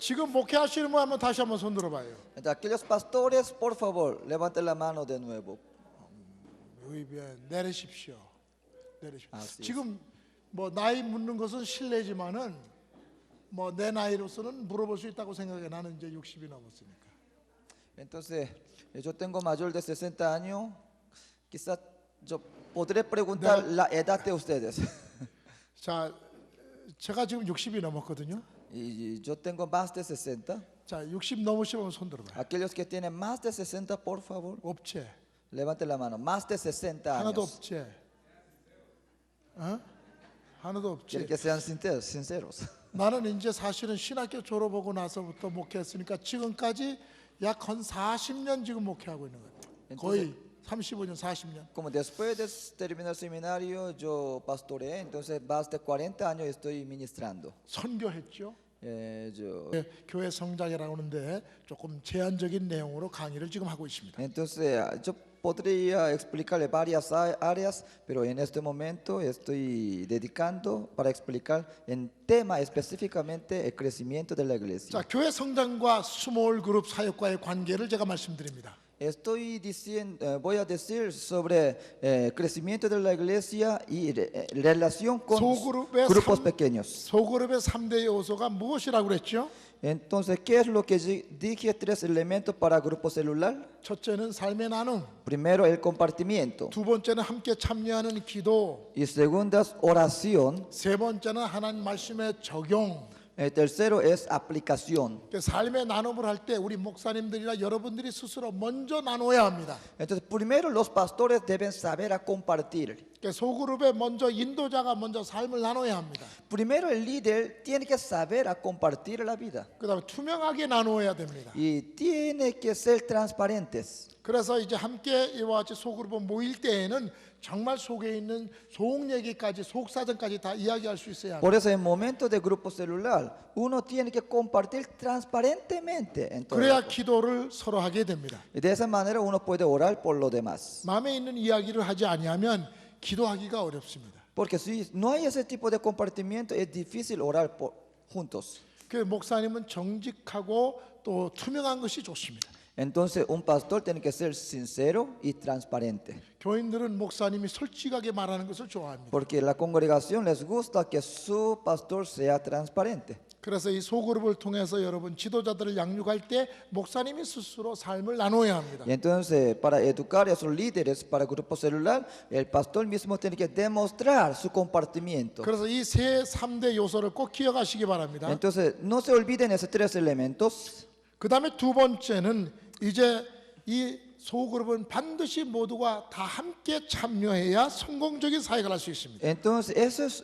지금 목회하시는 분 한번 다시 한번 손 들어봐요. Entonces, aquellos pastores, por favor, levanten la mano de nuevo. 의변 내리십시오. 내리십시오. 아, 씨. 지금 뭐 나이 묻는 것은 실례지만은 뭐 내 나이로서는 물어볼 수 있다고 생각해. 나는 이제 60이 넘었으니까. Entonces, yo tengo mayor de 60 años, quizás yo podré preguntar la edad de ustedes. 자, 제가 지금 60이 넘었거든요. Y yo tengo más de 60. 자, 60 넘으시면 손 들어봐요. Aquellos que tienen más de 60, por favor, 없지? levanten la mano. Más de 60 하나도 años. 없지? 어? 하나도 Quiero 없지? que sean sinceros. 나는 이제 사실은 신학교 졸업하고 나서부터 목회했으니까 지금까지 약 한 40년 지금 목회하고 있는 거예요. 거의 35년, 40년. Como después de terminar el seminario, yo pastoreé, entonces más de 40 años estoy ministrando. 선교했죠. Yo, 교회 성장이라고 하는데 조금 제한적인 내용으로 강의를 지금 하고 있습니다. entonces, yo podría explicarle varias áreas, pero en este momento estoy dedicando para explicar en tema específicamente el crecimiento de la iglesia. 자, 교회 성장과 스몰 그룹 사역과의 관계를 제가 말씀드립니다. Estoy diciendo, voy a decir sobre crecimiento de la iglesia y relación con 소그룹의 grupos pequeños. 소그룹의 3대 요소가 무엇이라고 그랬죠? Entonces, ¿qué es lo que dije? 3 elementos para grupo celular. 첫째는 삶의 나눔, Primero, el compartimiento. 두 번째는 함께 참여하는 기도, Y segunda, oración. 세 번째는 하나님 말씀의 적용. El tercero es aplicación. 삶의 나눔을 할 때 우리 목사님들이나 여러분들이 스스로 먼저 나눠야 합니다. Entonces, primero los pastores deben saber a compartir. 소그룹에 먼저 인도자가 먼저 삶을 나눠야 합니다. Primero el líder tiene que saber a compartir la vida. 그다음에 투명하게 나누어야 됩니다. Y tiene que ser transparentes. 그래서 이제 함께 이와 같이 소그룹은 모일 때에는 정말 속에 있는 속 얘기까지 속 사정까지 다 이야기할 수 있어야 합니다. Por eso en momentos de grupo celular uno tiene que compartir transparentemente en todo. 그래야 기도를 서로 하게 됩니다. Y de esa manera uno puede orar por los demás. 마음에 있는 이야기를 하지 아니하면 기도하기가 어렵습니다. Porque si no hay ese tipo de compartimiento es difícil orar juntos. 그 목사님은 정직하고 또 투명한 것이 좋습니다. Entonces un pastor tiene que ser sincero y transparente. 교인들은 목사님이 솔직하게 말하는 것을 좋아합니다. Porque la congregación les gusta que su pastor sea transparente. 그래서 이 소그룹을 통해서 여러분 지도자들을 양육할 때 목사님이 스스로 삶을 나눠야 합니다. Y entonces para educar a esos líderes para grupo celular, el pastor mismo tiene que demostrar su compartimiento. 그래서 이 세 3대 요소를 꼭 기억하시기 바랍니다. Entonces no se olviden esos 3 elementos. 그 다음에 두 번째는 이제 이 소그룹은 반드시 모두가 다 함께 참여해야 성공적인 사역을 할 수 있습니다. Entonces esos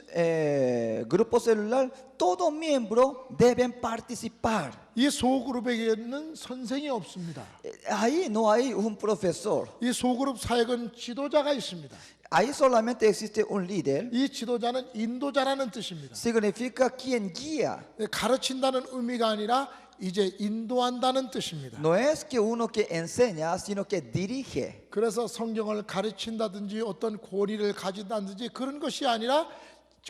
grupo celular, todo miembro deben participar. 이 소그룹에게는 선생이 없습니다. Ahí no hay un profesor. 이 소그룹 사역은 지도자가 있습니다. Ahí solamente existe un líder. 이 지도자는 인도자라는 뜻입니다. Significa quien guía. 가르친다는 의미가 아니라 이제 인도한다는 뜻입니다. No es que uno que enseña, sino que dirige. 그래서 성경을 가르친다든지 어떤 권위를 가진다든지 그런 것이 아니라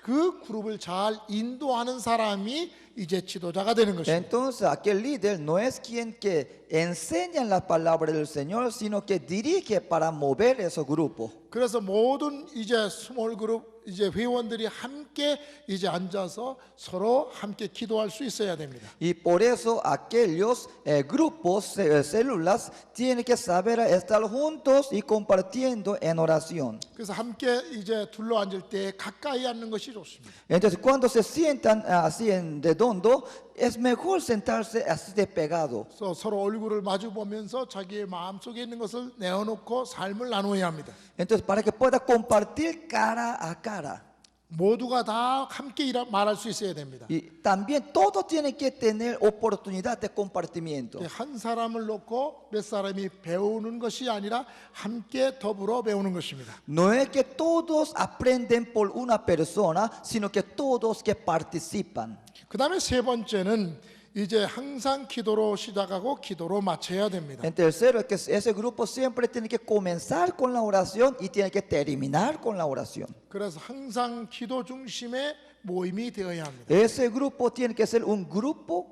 그 그룹을 잘 인도하는 사람이 이제 지도자가 되는 것입니다. Entonces aquel líder no es quien que enseña la palabra del Señor, sino que dirige para mover esos grupos. 그래서 모든 이제 스몰 그룹 이제 회원들이 함께 이제 앉아서 서로 함께 기도할 수 있어야 됩니다. Y por eso aquellos grupos células tienen que saber estar juntos y compartiendo en oración. 그래서 함께 이제 둘러 앉을 때 가까이 앉는 것이 좋습니다. Entonces cuando se sientan así en redondo, es mejor sentarse así despegado. 그래서 서로 얼굴을 마주 보면서 자기의 마음속에 있는 것을 내어놓고 삶을 나누어야 합니다. Entonces para que pueda compartir cara a cara. 모두가 다 함께 말할 수 있어야 됩니다. Y también todos tienen que tener oportunidad de compartimiento. 한 사람을 놓고 몇 사람이 배우는 것이 아니라 함께 더불어 배우는 것입니다. No es que todos aprenden por una persona, sino que todos que participan. 그 다음에 세 번째는 이제 항상 기도로 시작하고 기도로 마쳐야 됩니다. En tercero, es que ese grupo siempre tiene que comenzar con la oración y tiene que terminar con la oración. 그래서 항상 기도 중심의 모임이 되어야 합니다. Ese grupo tiene que ser un grupo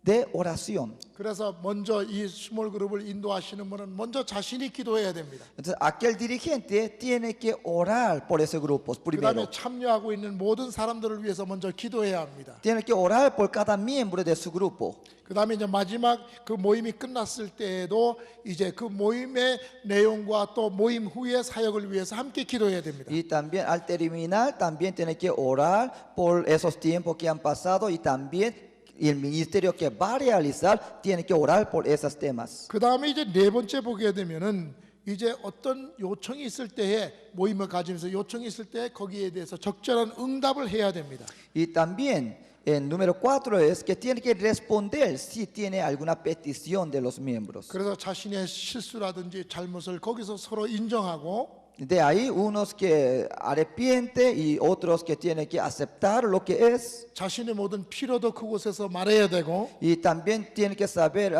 de oración. 그래서 먼저 이 스몰 그룹을 인도하시는 분은 먼저 자신이 기도해야 됩니다. Entonces, aquel dirigente tiene que orar por ese grupo primero. 그다음에 참여하고 있는 모든 사람들을 위해서 먼저 기도해야 합니다. Tiene que orar por cada miembro de su grupo. 그다음에 이제 마지막 그 모임이 끝났을 때에도 이제 그 모임의 내용과 또 모임 후의 사역을 위해서 함께 기도해야 됩니다. Y también al terminar, también tiene que orar por esos tiempos que han pasado y también el ministerio que va a realizar tiene que orar por esos temas. 그다음에 이제 네 번째 보게 되면은 이제 어떤 요청이 있을 때에 모임을 가지면서 요청이 있을 때 거기에 대해서 적절한 응답을 해야 됩니다. Y también el número 4 es que tiene que responder si tiene alguna petición de los miembros. 그래서 자신의 실수라든지 잘못을 거기서 서로 인정하고 De ahí unos que arrepiente y otros que tienen que aceptar lo que es. 자신의 모든 필요도 그곳에서 말해야 되고 Y también tiene que saber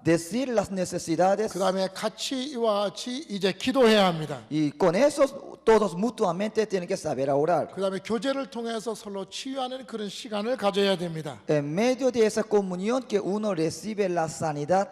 decir las necesidades. 그다음에 같이 이와 같이 이제 기도해야 합니다. Y con esos todos mutuamente tienen que saber orar. 그다음에 교제를 통해서 서로 치유하는 그런 시간을 가져야 됩니다. En medio de esa comunión que uno recibe la sanidad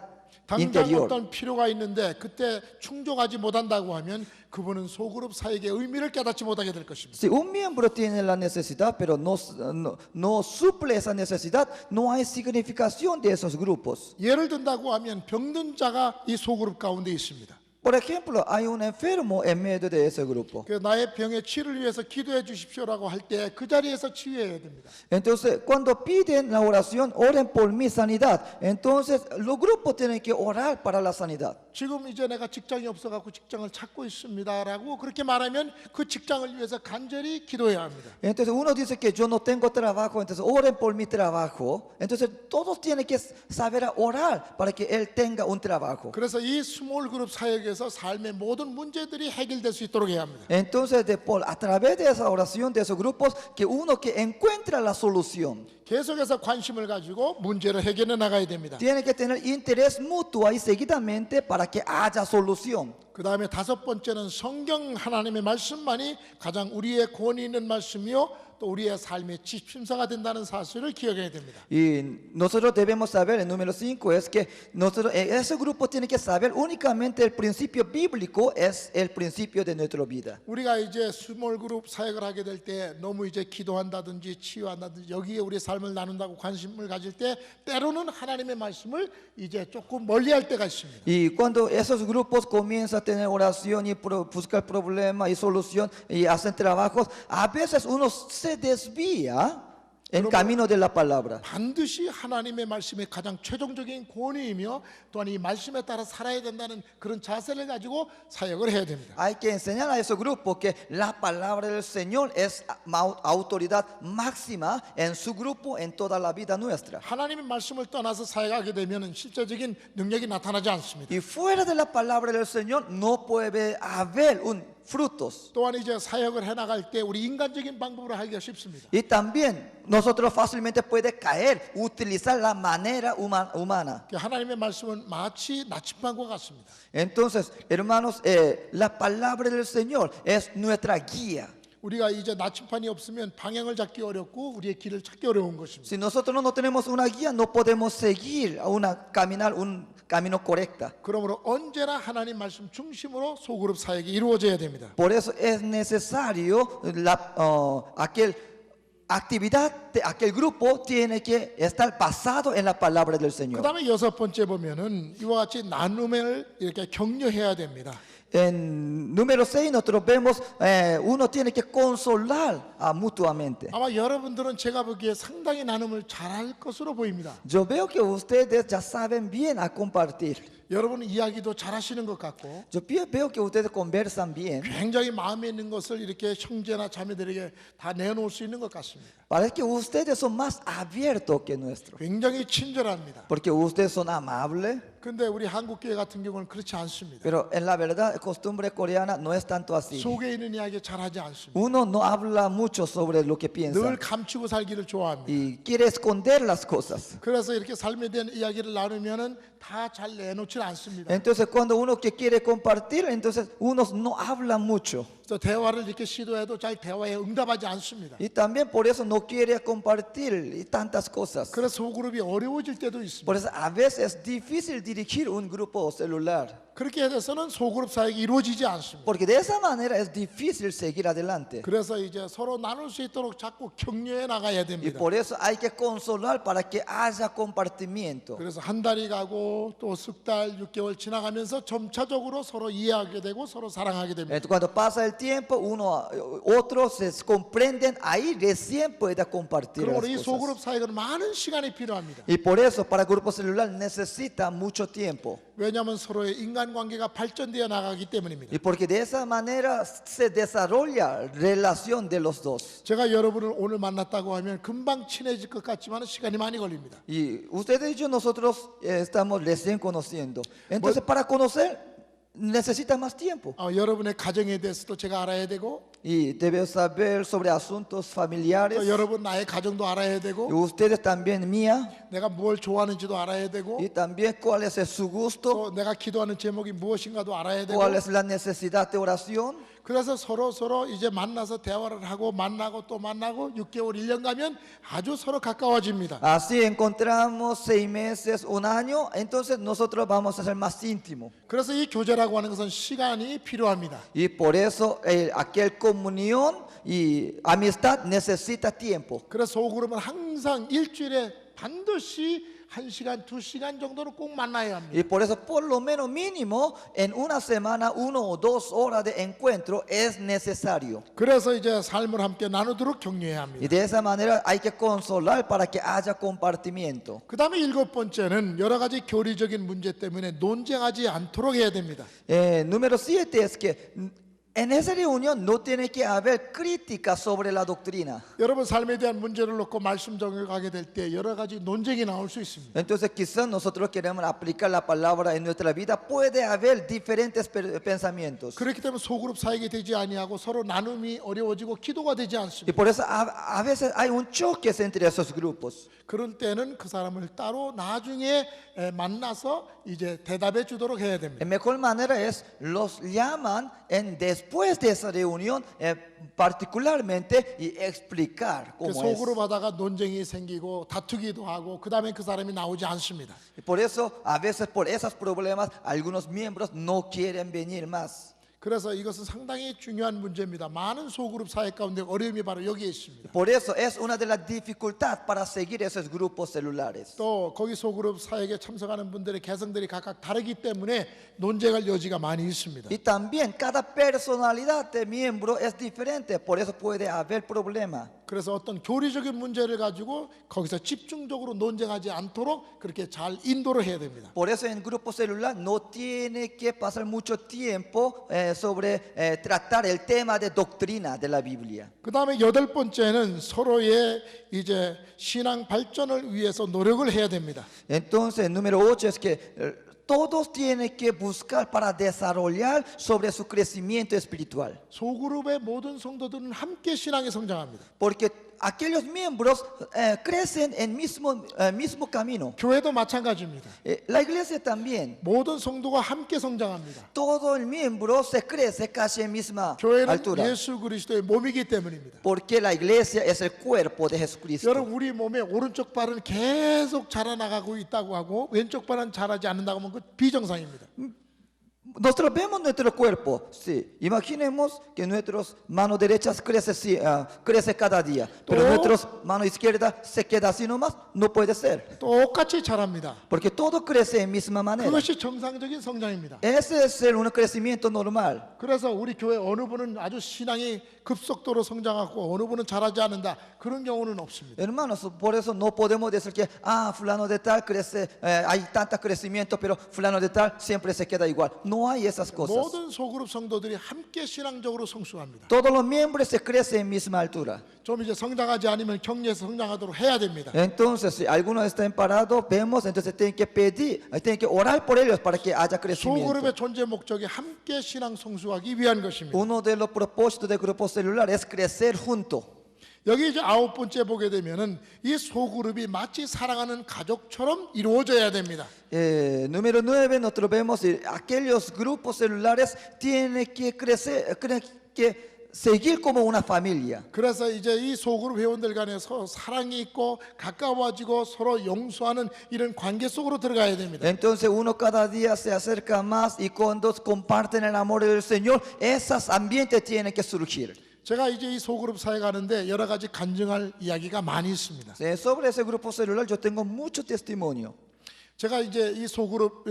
당장 interior. 어떤 필요가 있는데 그때 충족하지 못한다고 하면 그분은 소그룹 사역의 의미를 깨닫지 못하게 될 것입니다. Si un miembro tiene la necesidad pero no suple esa necesidad, no hay significación de esos grupos. 예를 든다고 하면 병든 자가 이 소그룹 가운데 있습니다. Por ejemplo, hay un enfermo en medio de ese grupo. 그 나의 병의 치료를 위해서 기도해 주십시오라고 할 때 그 자리에서 치유해야 됩니다. Entonces, cuando piden la oración, oren por mi sanidad. Entonces, los grupos tienen que orar para la sanidad. 지금 이제 내가 직장이 없어갖고 직장을 찾고 있습니다라고 그렇게 말하면 그 직장을 위해서 간절히 기도해야 합니다. Entonces, uno dice que yo no tengo trabajo, entonces oren por mi trabajo. Entonces, todos tienen que saber orar para que él tenga un trabajo. 그래서 이 스몰 그룹 사역에서 삶의 모든 문제들이 해결될 수 있도록 해야 합니다. Entonces, a través de esa oración de esos grupos, que uno que encuentra la solución. 계속해서 관심을 가지고 문제를 해결해 나가야 됩니다. Tiene que tener interés mutuo y seguidamente para que haya solución. 그 다음에 다섯 번째는 성경 하나님의 말씀만이 가장 우리의 권위 있는 말씀이요 또 우리의 삶의 지침서가 된다는 사실을 기억해야 됩니다. Y nosotros debemos saber, el número 5 es que nosotros, ese grupo tiene que saber únicamente el principio bíblico es el principio de nuestra vida. 우리가 이제 스몰 그룹 사역을 하게 될 때 너무 이제 기도한다든지 치유한다든지 여기에 우리의 삶을 나눈다고 관심을 가질 때 때로는 하나님의 말씀을 이제 조금 멀리할 때가 있습니다. Y cuando esos grupos comienzan a tener oración y buscar problemas y solución y hacen trabajos, a veces uno se desvía en camino de la palabra. 반드시 하나님의 말씀이 가장 최종적인 권위이며 또한 이 말씀에 따라 살아야 된다는 그런 자세를 가지고 사역을 해야 됩니다. Hay que enseñar a esos grupos que la palabra del Señor es autoridad máxima en su grupo, en toda la vida nuestra. 하나님의 말씀을 떠나서 사역하게 되면 실제적인 능력이 나타나지 않습니다. Y fuera de la palabra del Señor no puede haber frutos. 또한 이제 사역을 해나갈 때 우리 인간적인 방법으로 하기가 쉽습니다. Y también nosotros fácilmente puede caer, utilizar la manera humana. 하나님의 말씀은 마치 나침반과 같습니다. Entonces, hermanos, la palabra del Señor es nuestra guía. 우리가 이제 나침반이 없으면 방향을 잡기 어렵고 우리의 길을 찾기 어려운 것입니다. Si nosotros no tenemos una guía, no podemos seguir caminar un camino correcto. 그러므로 언제나 하나님 말씀 중심으로 소그룹 사역이 이루어져야 됩니다. Por eso es necesario aquel actividad de aquel grupo tiene que estar basado en la palabra del Señor. 그다음에 여섯 번째 보면은 이와 같이 나눔을 이렇게 격려해야 됩니다. En número 6 nosotros vemos uno tiene que consolar mutuamente. 아마 여러분들은 제가 보기에 상당히 나눔을 잘할 것으로 보입니다. Yo veo que ustedes ya saben bien a compartir. 여러분 이야기도 잘하시는 것 같고 Yo veo que ustedes conversan bien. 굉장히 마음에 있는 것을 이렇게 형제나 자매들에게 다 내놓을 수 있는 것 같습니다. Parece que ustedes son más abiertos que nuestros. 굉장히 친절합니다. Porque ustedes son amables. 근데 우리 한국교회 같은 경우는 그렇지 않습니다. Pero en la verdad, costumbre coreana no es tanto así. 속에 있는 이야기 잘하지 않습니다. Uno no habla mucho sobre lo que piensa 늘 감추고 살기를 좋아합니다. y quiere esconder las cosas. 그래서 이렇게 삶에 대한 이야기를 나누면은 다 잘 내놓지 많지 않습니다. Entonces cuando uno que quiere compartir, entonces unos no hablan mucho. 그래서 대화를 이렇게 시도해도 잘 대화에 응답하지 않습니다. Y también por eso no quiere compartir tantas cosas. 그래서 소그룹이 어려워질 때도 Por 있습니다. eso a veces es difícil dirigir un grupo celular. 그렇게 돼서는 소그룹 사역이 이루어지지 않습니다. Porque de esa manera es difícil seguir adelante. 그래서 이제 서로 나눌 수 있도록 자꾸 격려해 나가야 Y 됩니다. por eso hay que consolar para que haya compartimiento. 그래서 한 달이 가고 또 석 달, 6개월 지나가면서 점차적으로 서로 이해하게 되고 서로 사랑하게 됩니다. Entonces, cuando pasa el tiempo, otros se comprenden, ahí recién puede compartir 그러므로 las 이 cosas. 소그룹 사역은 많은 시간이 필요합니다. Y por eso para grupo celular necesita mucho tiempo. 왜냐하면 서로의 인간관계가 발전되어 나가기 때문입니다. Y porque de esa manera se desarrolla relación de los dos. 제가 여러분을 오늘 만났다고 하면 금방 친해질 것 같지만 시간이 많이 걸립니다. Y ustedes y yo, nosotros estamos recién conociendo. Entonces, para conocer, necesita más tiempo. 여러분의 가정에 대해서도 제가 알아야 되고 Y debe saber sobre asuntos familiares. 또 여러분 나의 가정도 알아야 Y 되고 ustedes también mía. 내가 뭘 좋아하는지도 알아야 되고 Y también cuál es su gusto, 또 내가 기도하는 제목이 무엇인가도 알아야 되고 cuál es la necesidad de oración. 그래서 서로 이제 만나서 대화를 하고 만나고 또 만나고 6개월, 1년 가면 아주 서로 가까워집니다. Así encontramos 6 meses, un año, entonces nosotros vamos a ser más íntimos. 그래서 이 교제라고 하는 것은 시간이 필요합니다. Y por eso aquel comunión y amistad necesita tiempo. 그래서 소그룹은 항상 일주일에 반드시 1시간, 2시간 정도는 꼭 만나야 합니다. Y por eso por lo menos mínimo en una semana 1 o 2 horas de encuentro es necesario. 그래서 이제 삶을 함께 나누도록 격려해야 Y 합니다. de esa manera hay que consolar para que haya compartimiento. 그 다음에 7번째는 여러 가지 교리적인 문제 때문에 논쟁하지 않도록 해야 됩니다. Número 7 es que en esa reunión no tiene que haber crítica sobre la doctrina. 여러분 삶에 대한 문제를 놓고 말씀 정역하게 될 때 여러 가지 논쟁이 나올 수 있습니다. Entonces quizás nosotros queremos aplicar la palabra en nuestra vida, puede haber diferentes pensamientos. 그렇기 때문에 소그룹 사역이 되지 아니하고 서로 나눔이 어려워지고 기도가 되지 Y 않습니다. por eso a veces hay un choque entre esos grupos. 그럴 때는 그 사람을 따로 나중에 만나서 이제 대답해 주도록 해야 됩니다. La mejor manera es los llaman después de esa reunión particularmente y explicar 그 cómo es. 속으로 하다가 논쟁이 생기고 다투기도 하고 그 다음에 그 사람이 나오지 않습니다. Y por eso a veces por esos problemas algunos miembros no quieren venir más. 그래서 이것은 상당히 중요한 문제입니다. 많은 소그룹 사역 가운데 어려움이 바로 여기에 있습니다. Por eso es una de las dificultades para seguir esos grupos celulares. 또 거기 소그룹 사역에 참석하는 분들의 개성들이 각각 다르기 때문에 논쟁할 여지가 많이 있습니다. Y también cada personalidad de miembro es diferente, por eso puede haber problema. 그래서 어떤 교리적인 문제를 가지고 거기서 집중적으로 논쟁하지 않도록 그렇게 잘 인도를 해야 됩니다. Por eso en grupo celular no tiene que pasar mucho tiempo sobre tratar el tema de doctrina de la Biblia. 그 다음에 8번째는 서로의 이제 신앙 발전을 위해서 노력을 해야 됩니다. Entonces, número 8 es que todos tienen que buscar para desarrollar sobre su crecimiento espiritual. 소그룹의 모든 성도들은 함께 신앙에 성장합니다. Porque aquellos miembros crecen en mismo camino. 교회도 마찬가지입니다. La iglesia también. 모든 성도가 함께 성장합니다. Todo el miembro se crece casi en misma 교회는 altura. 예수 그리스도의 몸이기 때문입니다. Porque la iglesia es el cuerpo de Jesucristo. 여러분 우리 몸의 오른쪽 발은 계속 자라나가고 있다고 하고 왼쪽 발은 자라지 않는다고 하면 그 비정상입니다. Nosotros vemos nuestro cuerpo, sí. Imaginemos que nuestras manos derechas crece cada día, pero nuestras manos izquierdas se queda así nomás, no puede ser. 똑같이 자랍니다. Porque todo crece en misma manera. 그것이 정상적인 성장입니다. Ese es un crecimiento normal. 그래서 우리 교회 어느 분은 아주 신앙이 급속도로 성장하고 어느 분은 자라지 않는다. 그런 경우는 없습니다. Hermanos, por eso no podemos decir que, fulano de tal crece, hay tanto crecimiento, pero fulano de tal siempre se queda igual. No hay esas cosas. 모든 소그룹 성도들이 함께 신앙적으로 성숙합니다. Todos los miembros se crecen en misma altura. 좀 이제 성장하지 않으면 격려해서 성장하도록 해야 됩니다. Entonces, si algunos están parados, vemos, entonces tienen que pedir, tienen que orar por ellos para que haya crecimiento. 소그룹의 존재 목적이 함께 신앙 성숙하기 위한 것입니다. Uno de los propósitos del grupo celular es crecer juntos. 여기 이제 9번째 보게 되면은 이 소그룹이 마치 사랑하는 가족처럼 이루어져야 됩니다. Número 9, nosotros vemos aquellos grupos celulares tienen que seguir como una familia. 그래서 이제 이 소그룹 회원들 간에서 사랑이 있고 가까워지고 서로 용서하는 이런 관계 속으로 들어가야 됩니다. Entonces uno cada día se acerca más y cuando comparten el amor del Señor, esos ambientes tienen que surgir. 제가 이제 이 소그룹 사회 가는데 여러 가지 간증할 이야기가 많이 있습니다. Sobre ese grupo celular yo tengo mucho testimonio. 제가 이제 이 소그룹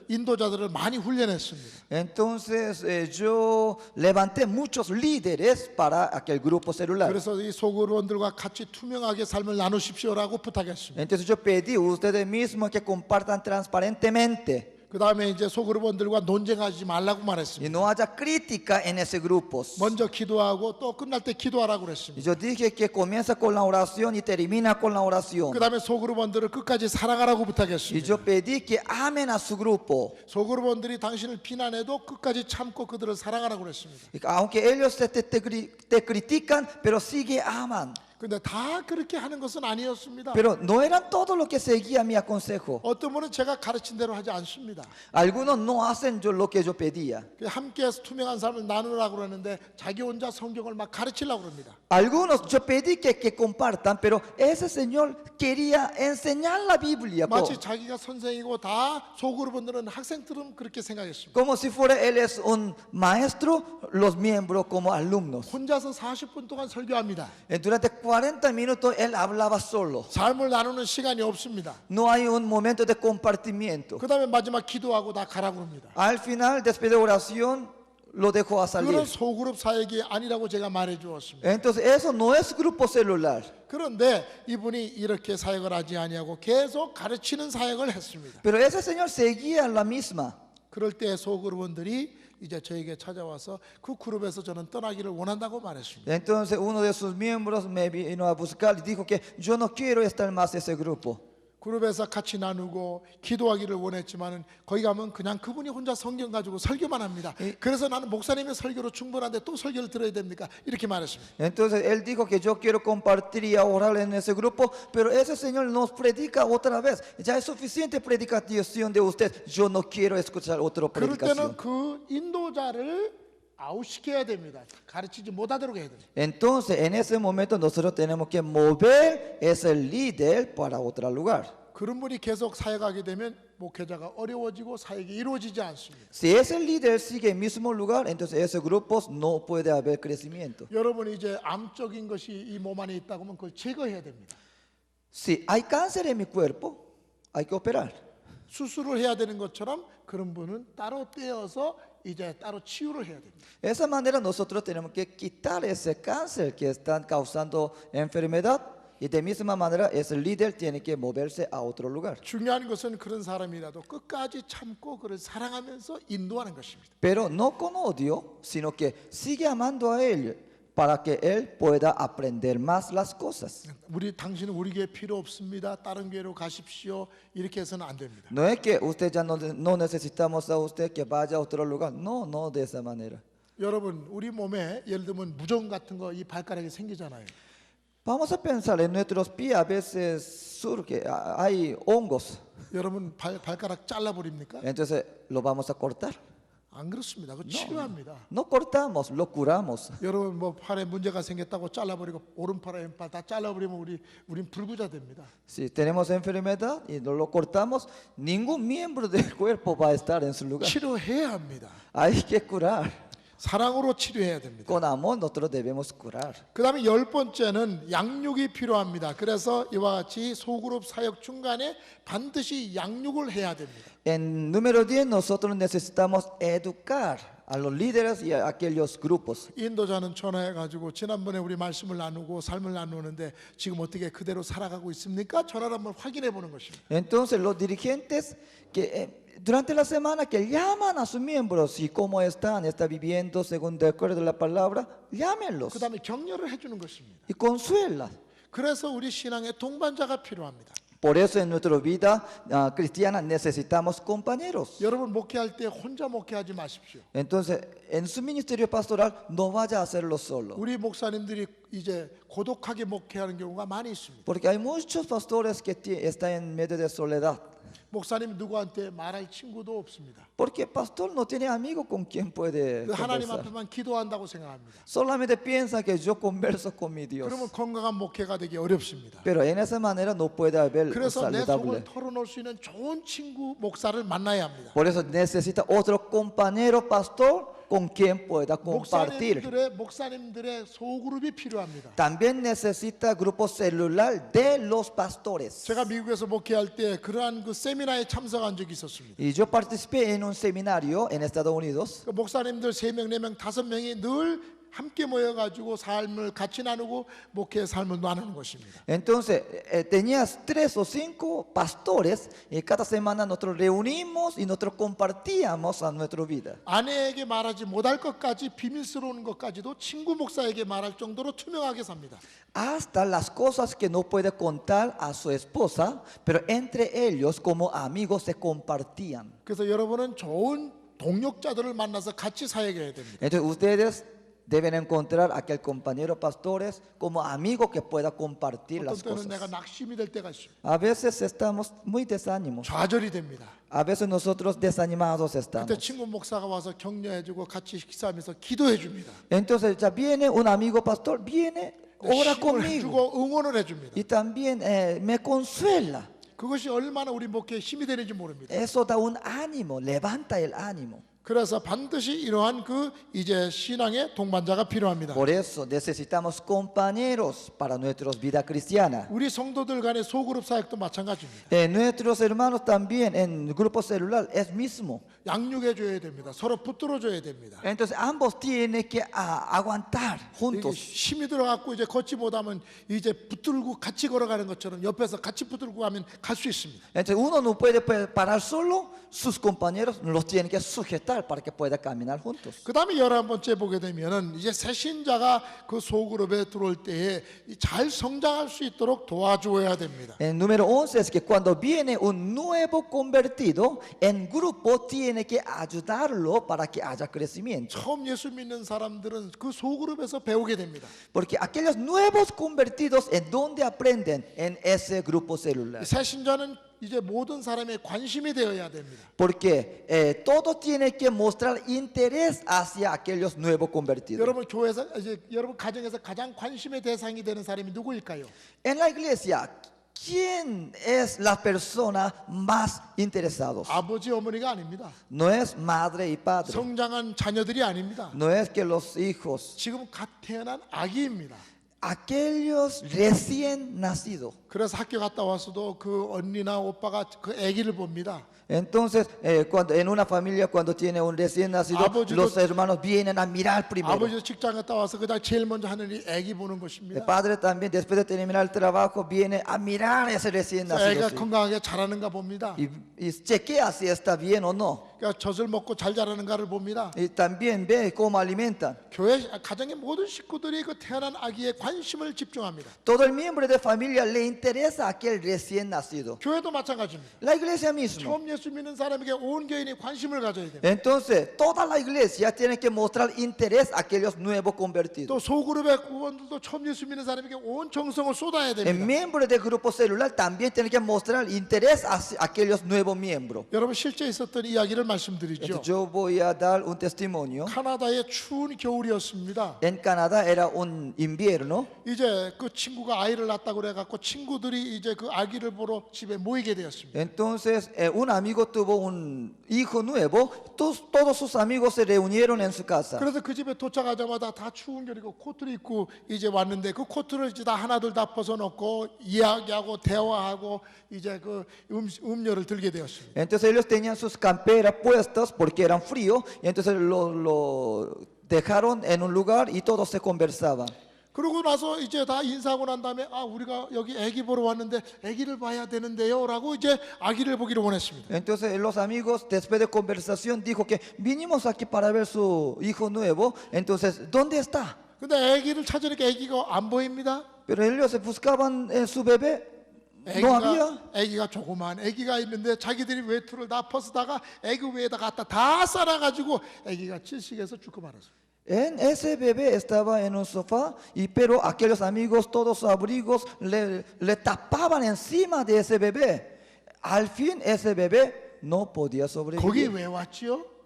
인도자들을 많이 훈련했습니다. Entonces yo levanté muchos líderes para aquel grupo celular. 그래서 이 소그룹원들과 같이 투명하게 삶을 나누십시오라고 부탁했습니다. Entonces yo pedí a ustedes mismos que compartan transparentemente 그 다음에 이제 소그룹원들과 논쟁하지 말라고 y 말했습니다. no haya crítica en ese grupo. 먼저 기도하고 또 끝날 때 기도하라고 그랬습니다. Y yo dije que comienza con la oración y termina con la oración. 그 다음에 소그룹원들을 끝까지 사랑하라고 Y 부탁했습니다. yo pedí que amen a su grupo. 소그룹원들이 당신을 비난해도 끝까지 참고 그들을 사랑하라고 그랬습니다. Y aunque ellos te critican, pero sigue aman. 근데 다 그렇게 하는 것은 아니었습니다. Pero no eran todos los que seguían mi consejo. 어떤 분은 제가 가르친 대로 하지 않습니다. Algunos no hacen lo que yo pedía. 함께 투명한 삶을 나누라고 그러는데 자기 혼자 성경을 막 가르치려고 그럽니다. Algunos yo pedí que compartan, pero ese señor quería enseñar la Biblia. 마치 자기가 선생이고 다 소그룹원들은 학생들은 그렇게 생각했습니다. Como si fuera él es un maestro, los miembros como alumnos. 혼자서 40분 동안 설교합니다. Durante 40 minutos él hablaba solo. 삶을 나누는 시간이 없습니다. No hay un momento de compartimiento. 그 다음에 마지막 기도하고 다 가라고 합니다. Al final, después de oración, lo dejó a salir. 그건 소그룹 사역이 아니라고 제가 말해 주었습니다. Entonces eso no es grupo celular. 그런데 이분이 이렇게 사역을 하지 아니하고 계속 가르치는 사역을 했습니다. Pero ese señor seguía la misma. 그럴 때 소그룹원들이 이제 저에게 찾아와서 그 그룹에서 저는 떠나기를 원한다고 말했습니다. Entonces uno de sus miembros me vino a buscar y dijo que yo no quiero estar más en ese grupo. 그룹에서 같이 나누고 기도하기를 원했지만은 거기 가면 그냥 그분이 혼자 성경 가지고 설교만 합니다. 그래서 나는 목사님의 설교로 충분한데 또 설교를 들어야 됩니까? 이렇게 말했습니다. Entonces él dijo que yo quiero compartir y orar en ese grupo, pero ese señor nos predica otra vez. Ya es suficiente predicación de usted. Yo no quiero escuchar otra 그럴 때는 predicación. 그 인도자를 아웃시켜야 됩니다. 가르치지 못하도록 해야 됩니다. Entonces en ese momento nosotros tenemos que mover ese líder para otro lugar. 그런 분이 계속 사역하게 되면 목회자가 어려워지고 사역이 이루어지지 않습니다. Si ese líder sigue el mismo lugar, entonces ese grupo no puede haber crecimiento. 여러분이 이제 암적인 것이 이 몸 안에 있다고 하면 그걸 제거해야 됩니다. Si hay cáncer en mi cuerpo, hay que operar. 수술을 해야 되는 것처럼 그런 분은 따로 떼어서 이제 따로 치유를 해야 됩니다. De esa manera nosotros tenemos que quitar ese cáncer que están causando enfermedad y de misma manera ese líder tiene que moverse a otro lugar. 중요한 것은 그런 사람이라도 끝까지 참고 그를 사랑하면서 인도하는 것입니다. Pero no con odio, sino que sigue amando a él para que él pueda aprender más las cosas. 당신은 우리 교회 필요 없습니다. 다른 교회로 가십시오. 이렇게 해서는 안 됩니다. No es que usted ya no necesitamos a usted que vaya a otro lugar. No, no de esa manera. 여러분, 우리 몸에 예를 들면 무좀 같은 거 이 발가락에 생기잖아요. Vamos a pensar en nuestros pies a veces surge, hay hongos. 여러분 발가락 잘라 버립니까? Entonces, ¿lo vamos a cortar? 안 그렇습니다. 그거 치료합니다. No cortamos, lo curamos. 여러분 뭐 팔에 문제가 생겼다고 잘라버리고 오른팔 왼팔 다 잘라버리면 우린 불구자 됩니다. Si tenemos enfermedad y no lo cortamos, ningún miembro del cuerpo va a estar en su lugar. 치료해야 합니다. Hay que curar. 사랑으로 치료해야 됩니다. Con amor nosotros debemos curar. 그 다음에 10번째는 양육이 필요합니다. 그래서 이와 같이 소그룹 사역 중간에 반드시 양육을 해야 됩니다. En número 10 nosotros necesitamos educar a los líderes y a aquellos grupos. 인도자는 전화해가지고 지난번에 우리 말씀을 나누고 삶을 나누는데 지금 어떻게 그대로 살아가고 있습니까? 전화를 한번 확인해 보는 것입니다. Entonces los dirigentes que durante la semana que llaman a sus miembros y cómo están, está viviendo según de acuerdo a la palabra, llámenlos 그 다음에 격려를 해주는 것입니다. y consuela. 그래서 우리 신앙에 동반자가 필요합니다. Por eso en nuestra vida cristiana necesitamos compañeros. 여러분 목회할 때 혼자 목회하지 마십시오. Entonces, en su ministerio pastoral no vaya a hacerlo solo. 우리 목사님들이 이제 고독하게 목회하는 경우가 많이 있습니다. Porque hay muchos pastores que están en medio de soledad. 목사님 누구한테 말할 친구도 없습니다. Porque el pastor no tiene amigo con quien puede 그 하나님 conversar. 앞에만 기도한다고 생각합니다. Solamente piensa que yo converso con mi Dios. 그러면 건강한 목회가 되기 어렵습니다. Pero en esa manera no puede haber 그래서 내 saludable. 속을 털어놓을 수 있는 좋은 친구 목사를 만나야 합니다. Por eso necesita otro compañero pastor con quien pueda compartir. 목사님들의 소그룹이 필요합니다. También necesita grupo celular de los pastores. 제가 미국에서 목회할 때 그러한 그 세미나에 참석한 적이 있었습니다. Y yo participé en un seminario en Estados Unidos. 그 목사님들 3명, 4명, 5명이 늘 함께 모여가지고 삶을 같이 나누고 목회의 삶을 나누는 것입니다. Entonces, tenías 3 o 5 pastores y cada semana nosotros reunimos y nosotros compartíamos a nuestra vida. 아내에게 말하지 못할 것까지 비밀스러운 것까지도 친구 목사에게 말할 정도로 투명하게 삽니다. Hasta las cosas que no puede contar a su esposa, pero entre ellos como amigos se compartían. 그래서 여러분은 좋은 동역자들을 만나서 같이 사역해야 됩니다. Entonces, ustedes deben encontrar aquel compañero pastores como amigo que pueda compartir 어떤 las 때는 내가 cosas. 낙심이 될 때가 있습니다. A veces estamos muy desánimos. 좌절이 됩니다. A veces nosotros desanimados 그때 estamos. 친구 목사가 와서 격려해주고 같이 식사하면서 기도해줍니다. Entonces ya viene un amigo pastor, viene, ora 힘을 conmigo 해주고 응원을 해줍니다. y también me consuela. 그것이 얼마나 우리 목회에 힘이 되는지 모릅니다. Eso da un ánimo, levanta el ánimo. 그래서 반드시 이러한 그 이제 신앙의 동반자가 필요합니다. Por eso necesitamos compañeros para nuestra vida cristiana. 우리 성도들 간의 소그룹 사역도 마찬가지입니다. Nuestros hermanos también en grupo celular es mismo. 양육해 줘야 됩니다. 서로 붙들어 줘야 됩니다. Entonces ambos tienen que aguantar 이게 juntos. 힘이 들어갖고 이제 걷지 못하면 이제 붙들고 같이 걸어가는 것처럼 옆에서 같이 붙들고 가면 갈 수 있습니다. Entonces uno no puede parar solo, sus compañeros los tienen que sujetar para que pueda caminar juntos. 그 다음에 11번째 보게 되면은 이제 새 신자가 그 소그룹에 들어올 때에 잘 성장할 수 있도록 도와줘야 됩니다. El número 11 es que cuando viene un nuevo convertido, el grupo tiene que ayudarlo para que haya crecimiento. 처음 예수 믿는 사람들은 그 소그룹에서 배우게 됩니다. Porque aquellos nuevos convertidos, ¿en dónde aprenden? En ese grupo celular. 새 신자는 이제 모든 사람의 관심이 되어야 됩니다. Porque todo tiene que mostrar interés hacia aquellos nuevos convertidos. 여러분 교회에서 이제 여러분 가정에서 가장 관심의 대상이 되는 사람이 누구일까요? En la iglesia, ¿quién es la persona más interesados? 아버지 어머니가 아닙니다. No es madre y padre. 성장한 자녀들이 아닙니다. No es que los hijos, 지금 갓 태어난 아기입니다. aquellos recién nacidos. 그래서 학교 갔다 와서도 그 언니나 오빠가 그 아기를 봅니다. Entonces, cuando en una familia cuando tiene un recién nacido, 아버지도- los hermanos vienen a mirar primero. 아버지도 직장 갔다 와서 그다음 제일 먼저 하는 일이 아기 보는 El 것입니다. padre también, después de terminar el trabajo, viene a mirar ese recién nacido. 아기가 Sí. 건강하게 자라는가 봅니다. Y chequea si está bien o no. 그러니까 젖을 먹고 잘 자라는가를 봅니다. Y también ve cómo alimentan. 교회 가정의 모든 식구들이 그 태어난 아기에 관심을 집중합니다. Todo el miembro de familia le interesa a aquel recién nacido. 교회도 마찬가지입니다. La iglesia misma. 처음 예수 믿는 사람에게 온 교인이 관심을 가져야 됩니다. Entonces, toda la iglesia tiene que mostrar interés a aquellos nuevos convertidos. 또 소그룹의 구원들도 처음 예수 믿는 사람에게 온 정성을 쏟아야 El 됩니다. miembro del grupo celular también tiene que mostrar interés a aquellos nuevos miembros. 여러분 실제 있었던 이야기를 말씀드리죠. Entonces, yo voy a dar un testimonio. 카나다의 추운 겨울이었습니다. En Canadá era un invierno. 이제 그 친구가 아이를 낳았다고 그래갖고 친구들이 이제 그 아기를 보러 집에 모이게 되었습니다. Entonces, un amigo tuvo un hijo nuevo. Todos sus amigos se reunieron en su casa. 그래서 그 집에 도착하자마자 다 추운 겨울이고 코트를 입고 이제 왔는데 그 코트를 이제 다 하나둘 다 벗어놓고 이야기하고 대화하고 이제 그 음료를 들게 되었습니다. Entonces ellos tenían sus camperas puestas porque eran fríos. Y entonces lo dejaron en un lugar y todos se conversaban. 그러고 나서 이제 다 인사하고 난 다음에 아 우리가 여기 아기 보러 왔는데 아기를 봐야 되는데요라고 이제 아기를 보기를 원했습니다. Entonces los amigos después de conversación dijo que vinimos aquí para ver su hijo nuevo. Entonces, ¿dónde está? 근데 아기를 찾으니까 아기가 안 보입니다. Pero ellos buscaban su bebé, no había. 애기가 조그만 애기가 있는데 자기들이 외투를 다 벗어다가 애기 위에다 갖다 다 쌓아가지고 애기가 질식해서 죽고 말았어요. En ese bebé estaba en un sofá, y pero aquellos amigos, todos sus abrigos, le tapaban encima de ese bebé. Al fin ese bebé no podía 거기 sobrevivir. 왜 왔지요?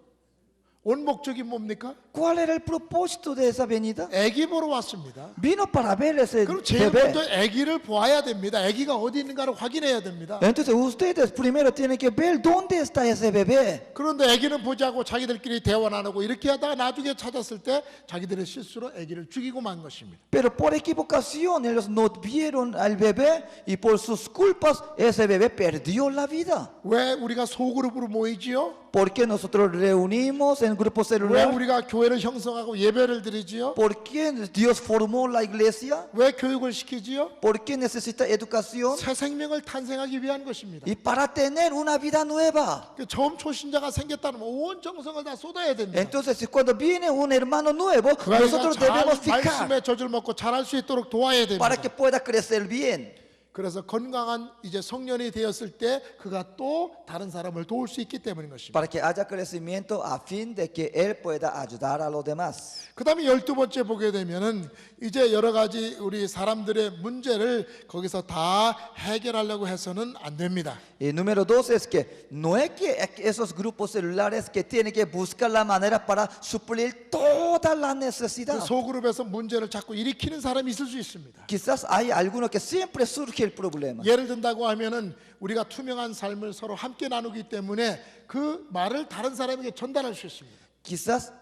온 목적이 뭡니까? ¿Cuál era el propósito de esa venida? 애기 보러 왔습니다. Vino para ver ese 그럼 제일 bebé. 먼저 애기를 보아야 됩니다. 애기가 어디 있는가를 확인해야 됩니다. Entonces ustedes primero tienen que ver dónde está ese bebé. 그런데 애기는 보지 않고 자기들끼리 대화 나누고 이렇게 하다가 나중에 찾았을 때 자기들의 실수로 애기를 죽이고 만 것입니다. Pero por equivocación ellos no vieron al bebé, y por sus culpas ese bebé perdió la vida. 왜 우리가 소그룹으로 모이지요? ¿Por qué nosotros reunimos en grupo 왜 celular? 우리가 교회를 형성하고 예배를 드리지요? ¿Por qué Dios formó la iglesia? 왜 교육을 시키지요? ¿Por qué necesita educación? 새 생명을 탄생하기 위한 것입니다. Y para tener una vida nueva. 그 처음 초신자가 생겼다면 온 정성을 다 쏟아야 됩니다. Entonces cuando viene un hermano nuevo, 그 아이가 nosotros 잘 debemos fijar 말씀의 젖을 먹고 자랄 수 있도록 도와야 됩니다. para que pueda crecer bien. 그래서 건강한 이제 성년이 되었을 때 그가 또 다른 사람을 도울 수 있기 때문인 것입니다. Para que haya crecimiento a fin de que él pueda ayudar a los demás. 그다음에 12번째 보게 되면은 이제 여러 가지 우리 사람들의 문제를 거기서 다 해결하려고 해서는 안 됩니다. Y número dos es que no es que esos grupos celulares que tienen que buscar la manera para suplir toda la 그 necesidad. 소그룹에서 문제를 자꾸 일으키는 사람이 있을 수 있습니다. Quizás hay alguno que siempre surge el problema. 예를 든다고 하면은 우리가 투명한 삶을 서로 함께 나누기 때문에 그 말을 다른 사람에게 전달할 수 있습니다. Quizás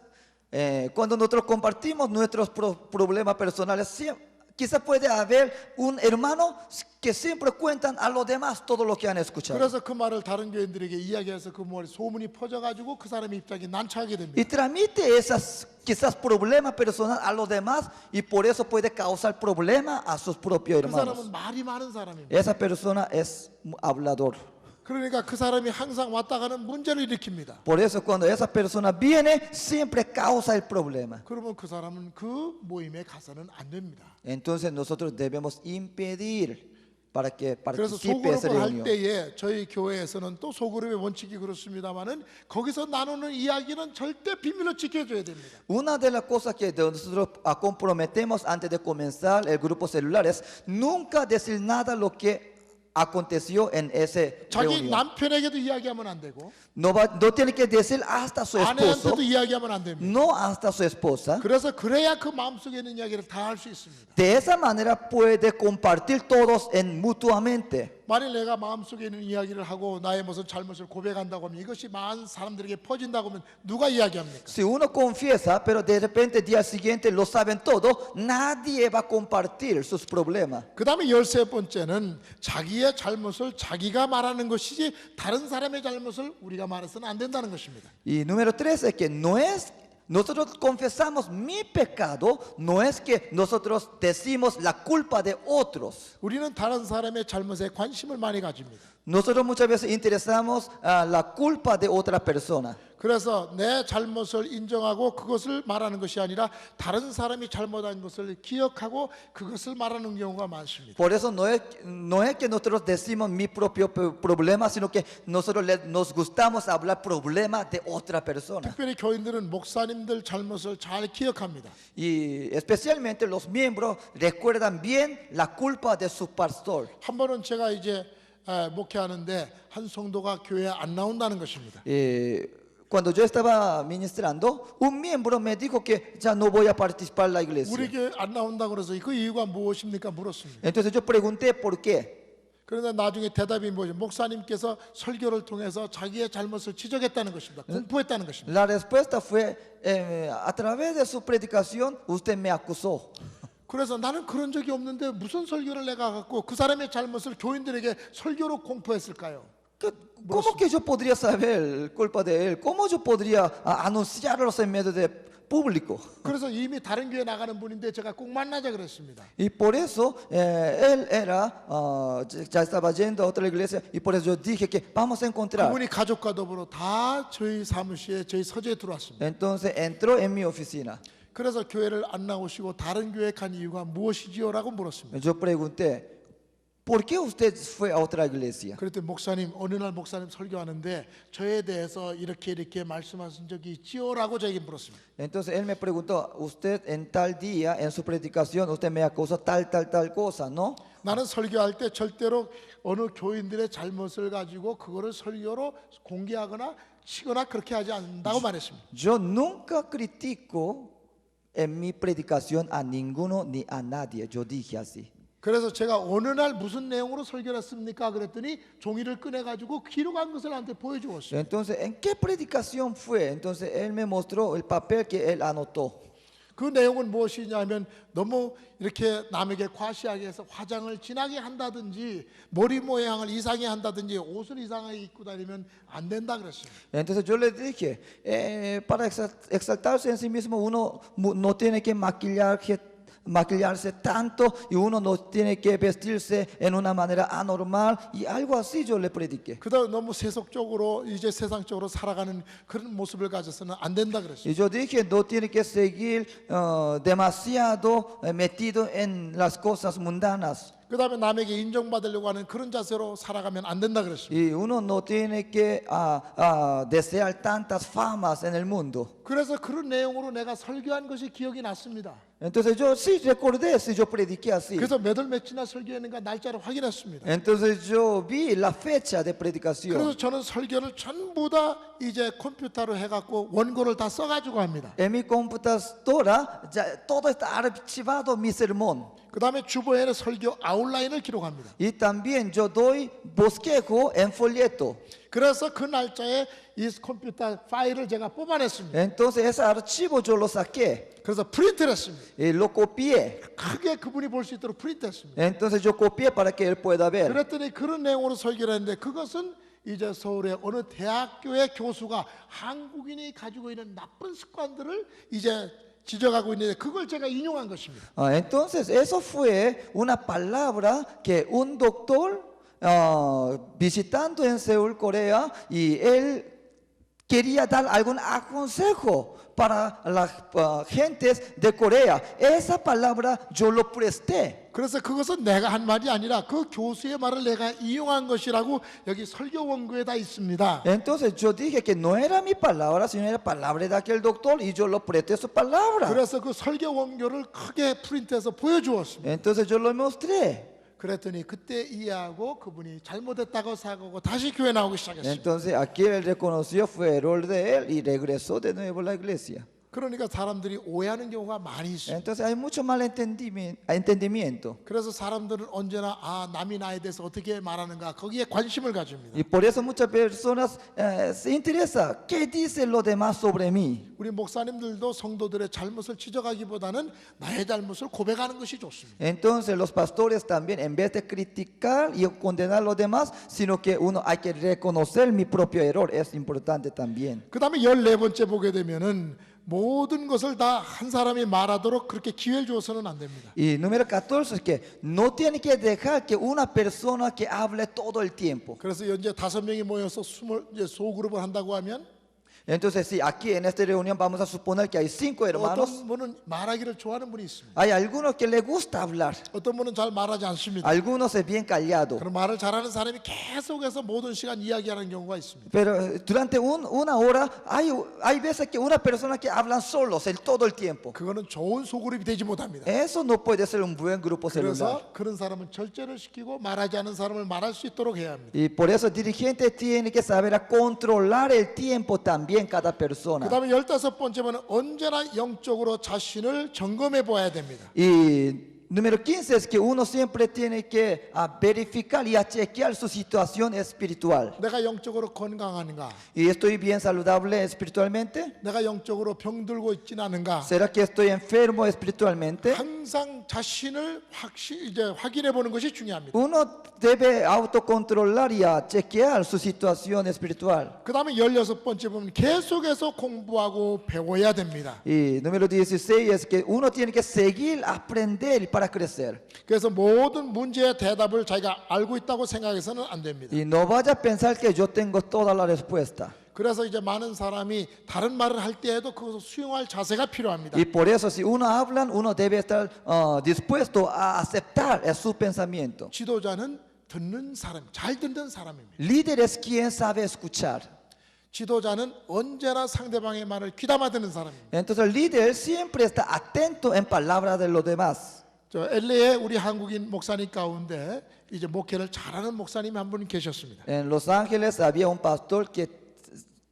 cuando nosotros compartimos nuestros problemas personales, quizás puede haber un hermano que siempre cuentan a los demás todo lo que han escuchado. 그래서 그 말을 다른 교인들에게 이야기해서 그 소문이 퍼져가지고 그 사람의 입장이 난처하게 Y 됩니다. transmite esas quizás problemas personales a los demás, y por eso puede causar problemas a sus propios 그 hermanos. 사람은 말이 많은 사람입니다. Esa persona es hablador. 그러니까 그 사람이 항상 왔다 가는 문제를 일으킵니다. Por eso cuando esa persona viene, siempre causa el problema. 그러면 그 사람은 그 모임에 가서는 안 됩니다. Entonces nosotros debemos impedir para que 그래서 participe esa 소그룹을 할 reunión. 때에 저희 교회에서는 또 소그룹의 원칙이 그렇습니다만은 거기서 나누는 이야기는 절대 비밀로 지켜줘야 됩니다. Una de las cosas que nosotros comprometemos antes de comenzar el grupo celular es nunca decir nada lo que aconteció en ese 자기 reunión. 남편에게도 이야기하면 안 되고 No tiene que decir hasta su esposo, 아내한테도 이야기하면 안 됩니다. no hasta su esposa. 그래서 그래야 그 마음속에 있는 이야기를 다 할 수 있습니다. De esa manera puede compartir todos mutuamente. 만일 내가 마음속에 있는 이야기를 하고 나의 무슨 잘못을 고백한다고 하면 이것이 많은 사람들에게 퍼진다고 하면 누가 이야기합니까? Si uno confiesa, pero de repente el día siguiente lo saben todo, nadie va a compartir sus problemas. 그 다음에 13번째는 자기의 잘못을 자기가 말하는 것이지 다른 사람의 잘못을 우리가 말해서는 안 된다는 것입니다. Y número tres es que nosotros confesamos mi pecado, no es que nosotros decimos la culpa de otros. 우리는 다른 사람의 잘못에 관심을 많이 가집니다. Nosotros muchas veces interesamos la culpa de otra persona. 그래서 내 잘못을 인정하고 그것을 말하는 것이 아니라 다른 사람이 잘못한 것을 기억하고 그것을 말하는 경우가 많습니다. Por eso no es que nosotros decimos mi propio problema, sino que nosotros nos gustamos hablar problemas de otra persona. 특별히 교인들은 목사님들 잘못을 잘 기억합니다. Y especialmente los miembros recuerdan bien la culpa de su pastor. 한 번은 제가 이제 목회하는데 한 성도가 교회에 안 나온다는 것입니다. Cuando yo estaba ministrando, un miembro me dijo que ya no voy a participar en la iglesia. 우리 교회 안 나온다고 그래서 그 이유가 무엇입니까? 물었습니다. Entonces yo pregunté por qué. 그런데 나중에 대답이 뭐죠? 목사님께서 설교를 통해서 자기의 잘못을 지적했다는 것입니다. 공포했다는 것입니다. La respuesta fue, a través de su predicación, usted me acusó. 그래서 나는 그런 적이 없는데 무슨 설교를 내가 갖고 그 사람의 잘못을 교인들에게 설교로 공포했을까요? ¿Cómo que yo podría saber culpa de él? ¿Cómo yo podría anunciarlos en medio de público? 그래서 이미 다른 교회 나가는 분인데 제가 꼭 만나자 그랬습니다. Y por eso él ya estaba yendo a otra iglesia, y por eso yo dije que vamos a encontrar. 그분이 가족과 더불어 다 저희 사무실에 저희 서재에 들어왔습니다. Entonces entró en mi oficina. 그래서 교회를 안 나오시고 다른 교회 간 이유가 무엇이지요? 라고 물었습니다. Yo pregunté, ¿por qué usted fue a otra iglesia? 그랬더니 목사님, 어느 날 목사님 설교하는데 저에 대해서 이렇게 말씀하신 적이 있지요라고 저에게 물었습니다. Entonces él me preguntó, usted en tal día, en su predicación, usted me acusó tal cosa, ¿no? 나는 설교할 때 절대로 어느 교인들의 잘못을 가지고 그거를 설교로 공개하거나 치거나 그렇게 하지 않는다고 말했습니다. Yo nunca critico en mi predicación a ninguno ni a nadie, yo dije así. 그래서 제가 어느 날 무슨 내용으로 설교를 했습니까? 그랬더니 종이를 꺼내가지고 기록한 것을 나한테 보여주었어요. Entonces, ¿en qué predicación fue? Entonces él me mostró el papel que él anotó. 그 내용은 무엇이냐면 너무 이렇게 남에게 과시하게 해서 화장을 진하게 한다든지 머리 모양을 이상하게 한다든지 옷을 이상하게 입고 다니면 안 된다 그랬어요. Entonces yo le dije, para exaltarse en sí mismo uno no tiene que maquillarse tanto y uno no tiene que vestirse en una manera anormal y algo así yo le prediqué. 그다음 너무 세속적으로 이제 세상적으로 살아가는 그런 모습을 가져서는 안 된다 그랬어요. Y yo dije, no tiene que seguir demasiado metido en las cosas mundanas. 그다음에 남에게 인정받으려고 하는 그런 자세로 살아가면 안 된다 그랬어요. Y uno no tiene que desear tantas famas en el mundo. 그래서 그런 내용으로 내가 설교한 것이 기억이 났습니다. Entonces yo sí recordé si yo prediqué así. 그래서 몇 월 며칠이나 설교했는가 날짜를 확인했습니다. Entonces yo vi la fecha de predicación. 그래서 저는 설교를 전부 다 이제 컴퓨터로 해갖고 원고를 다 써가지고 합니다. En mi computadora ya todo está archivado mi sermón. 그 다음에 주보에는 설교 아웃라인을 기록합니다. Y también yo doy bosquejo en folleto. 그래서 그 날짜에 이 컴퓨터 파일을 제가 뽑아냈습니다. Entonces ese archivo yo lo saqué 그래서 프린트를 했습니다. y lo copié. 크게 그분이 볼 수 있도록 프린트했습니다. Entonces yo copié para que él pueda ver. 그랬더니 그런 내용으로 설교를 했는데 그것은 이제 서울의 어느 대학교의 교수가 한국인이 가지고 있는 나쁜 습관들을 이제 지적하고 있는데 그걸 제가 인용한 것입니다. Entonces eso fue una palabra que un doctor visitando en Seúl, Corea, y él quería dar algún consejo para las gentes de Corea. Esa palabra yo lo presté. 그래서 그것은 내가 한 말이 아니라 그 교수의 말을 내가 이용한 것이라고 여기 설교 원고에 다 있습니다. Entonces yo dije que no era mi palabra, sino era palabra de aquel doctor y yo lo presté su palabra. 그래서 그 설교 원고를 크게 프린트해서 보여주었습니다. Entonces yo lo mostré. 그랬더니 그때 이해하고 그분이 잘못했다고 사과하고 다시 교회 나오기 시작했습니다. Entonces aquí él reconoció fue error de él y regresó de nuevo a la iglesia. 그러니까 사람들이 오해하는 경우가 많이 있습니다. Entonces hay mucho entendimiento. 그래서 사람들은 언제나 남이 나에 대해서 어떻게 말하는가 거기에 관심을 가집니다. Y por eso muchas personas se interesan qué dicen los demás sobre mí. 우리 목사님들도 성도들의 잘못을 지적하기보다는 나의 잘못을 고백하는 것이 좋습니다. Entonces los pastores también en vez de criticar y condenar a los demás, sino que uno hay que reconocer mi propio error, es importante también. 그 다음에 14번째 보게 되면은 모든 것을 다 한 사람이 말하도록 그렇게 기회를 줘서는 안 됩니다. Y número 14 es que no tiene que dejar que una persona que hable todo el tiempo. 그래서 현재 5명이 모여서 이제 소그룹을 한다고 하면 Entonces, si aquí en esta reunión vamos a suponer que hay 5 hermanos, 어떤 분은 말하기를 좋아하는 분이 있습니다. hay algunos que les gusta hablar, 어떤 분은 잘 말하지 않습니다. algunos es bien callado. 그런 말을 잘하는 사람이 계속해서 모든 시간 이야기하는 경우가 있습니다. Pero durante una hora hay veces que una persona que hablan solos todo el tiempo. 그거는 좋은 소그룹이 되지 못합니다. Eso no puede ser un buen grupo celular. 그래서 그런 사람은 절제를 시키고 말하지 않는 사람을 말할 수 있도록 해야 합니다. Y por eso el dirigente tiene que saber a controlar el tiempo también cada persona. 그 다음에 15번째는 언제나 영적으로 자신을 점검해 보아야 됩니다. Y número 15 es que uno siempre tiene que verificar y a chequear su situación espiritual. 내가 영적으로 건강한가? ¿Y estoy bien saludable espiritualmente? 내가 영적으로 병들고 있진 않은가? ¿Será que estoy enfermo espiritualmente? 항상 자신을 이제 확인해 보는 것이 중요합니다. Uno debe autocontrolar y a chequear su situación espiritual. 그 다음에 16번째 보면 계속해서 공부하고 배워야 됩니다. Y número 16 es que uno tiene que seguir aprender para crecer. 그래서 모든 문제의 대답을 자기가 알고 있다고 생각해서는 안 됩니다. Y no vaya a pensar que yo tengo toda la respuesta. 그래서 이제 많은 사람이 다른 말을 할 때에도 그것을 수용할 자세가 필요합니다. Y por eso, si uno habla, uno debe estar dispuesto a aceptar su pensamiento. 지도자는 듣는 사람, 잘 듣는 사람입니다. Líder es quien sabe escuchar. 지도자는 언제나 상대방의 말을 귀담아 듣는 사람입니다. Entonces, el líder siempre está atento en palabras de los demás. 저 LA에 우리 한국인 목사님 가운데 이제 목회를 잘하는 목사님이 한 분 계셨습니다. En Los Ángeles había un pastor que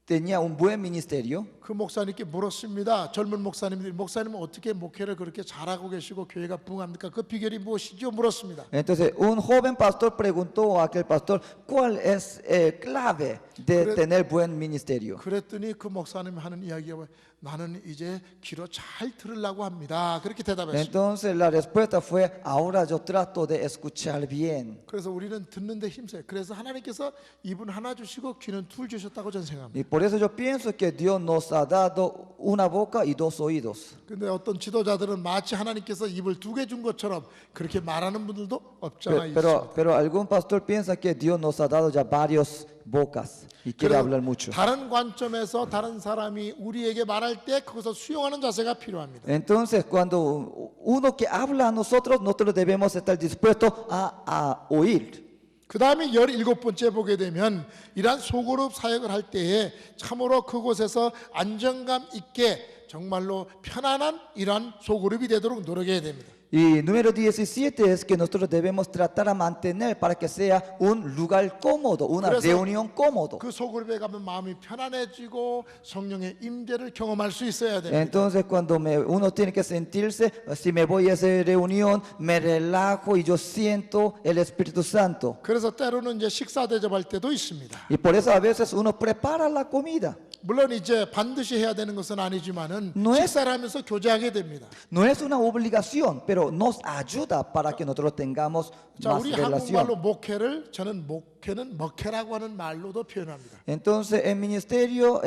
tenía un buen ministerio. 그 목사님께 물었습니다. 젊은 목사님들이 목사님은 어떻게 목회를 그렇게 잘하고 계시고 교회가 부흥합니까? 그 비결이 무엇이죠? 물었습니다. Entonces, un joven pastor preguntó a aquel pastor, ¿cuál es el clave de tener buen ministerio? 그랬더니 그 목사님이 하는 이야기가 나는 이제 귀로 잘 들으려고 합니다. 그렇게 대답했습니다. Entonces, la respuesta fue, ahora yo trato de escuchar bien. 그래서 우리는 듣는데 힘써요. 그래서 하나님께서 입은 하나 주시고 귀는 둘 주셨다고 저는 생각합니다. Y por eso yo pienso que Dios nos ha dado una boca y dos oídos. 근데 어떤 지도자들은 마치 하나님께서 입을 두 개 준 것처럼 그렇게 말하는 분들도 없잖아 있습니다. Pero algún pastor piensa que Dios nos ha dado ya varias bocas y quiere hablar mucho. 다른 관점에서 다른 사람이 우리에게 말할 때 그것을 수용하는 자세가 필요합니다. Entonces, cuando uno que habla a nosotros debemos estar dispuestos a oír. 그 다음에 17번째 보게 되면 이러한 소그룹 사역을 할 때에 참으로 그곳에서 안정감 있게 정말로 편안한 이러한 소그룹이 되도록 노력해야 됩니다. Y número 17 es que nosotros debemos tratar a mantener para que sea un lugar cómodo, una 그래서 reunión cómodo. 그 소그룹에 가면 마음이 편안해지고 성령의 임재를 경험할 수 있어야 됩니다. Entonces, cuando uno tiene que sentirse, si me voy a esa reunión, me relajo y yo siento el Espíritu Santo. 그래서 때로는 이제 식사 대접할 때도 있습니다. Y por eso a veces uno prepara la comida. 물론 이제 반드시 해야 되는 것은 아니지만은 No es- 식사를 하면서 교제하게 됩니다. No es una obligación, pero nos ayuda para que nosotros tengamos 자, más 우리 relación. 한국말로 목회를 저는 목회는 먹회라고 하는 말로도 표현합니다. Entonces, el ministerio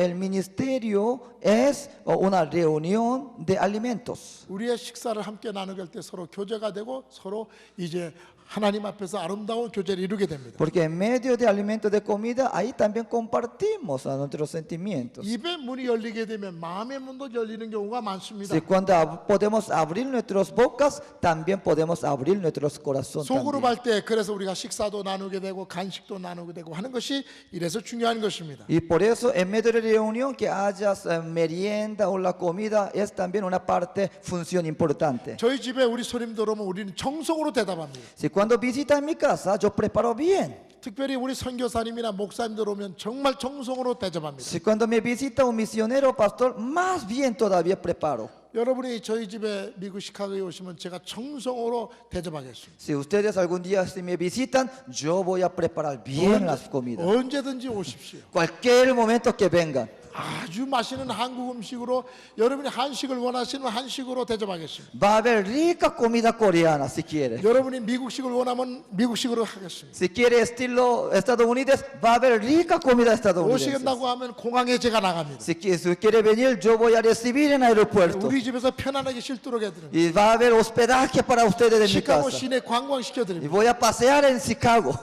es una reunión de alimentos. 우리의 식사를 함께 나누게 할 때 서로 교제가 되고 서로 이제 하나님 앞에서 아름다운 교제를 이루게 됩니다. Porque en medio de alimentos de comida, ahí también compartimos a nuestros sentimientos. 입의 문이 열리게 되면 마음의 문도 열리는 경우가 많습니다. Si cuando podemos abrir nuestras bocas, también podemos abrir nuestros corazones. 소그룹 할 때 그래서 우리가 식사도 나누게 되고 간식도 나누게 되고 하는 것이 이래서 중요한 것입니다. Y por eso, en medio de la reunión, que haya merienda o la comida es también una parte, función importante. 저희 집에 우리 손님들 오면 우리는 정성으로 대답합니다. Si cuando visitan mi casa, yo preparo bien. 특별히 우리 선교사님이나 목사님들 오면 정말 정성으로 대접합니다. Si cuando me visita un misionero o pastor, más bien todavía preparo. 여러분이 저희 집에 미국 시카고에 오시면 제가 정성으로 대접하겠습니다. Si ustedes algún día si me visitan, yo voy a preparar bien las comidas. 언제든지 오십시오. Cualquier momento que vengan. 아주 맛있는 한국 음식으로 여러분이 한식을 원하시면 한식으로 대접하겠습니다. Va a haber rica comida coreana si quiere. 여러분이 미국식을 원하면 미국식으로 하겠습니다. Si quiere estilo estadounidense, va a haber rica comida estadounidense. 오시겠다고 하면 공항에 제가 나갑니다. Si quiere venir, yo voy a recibir en aeropuerto. 우리 집에서 편안하게 쉴도록 해드립니다. Y va a haber hospedaje para ustedes en mi 시카고 casa. 시내 Y 관광시켜드립니다. voy a pasear en Chicago.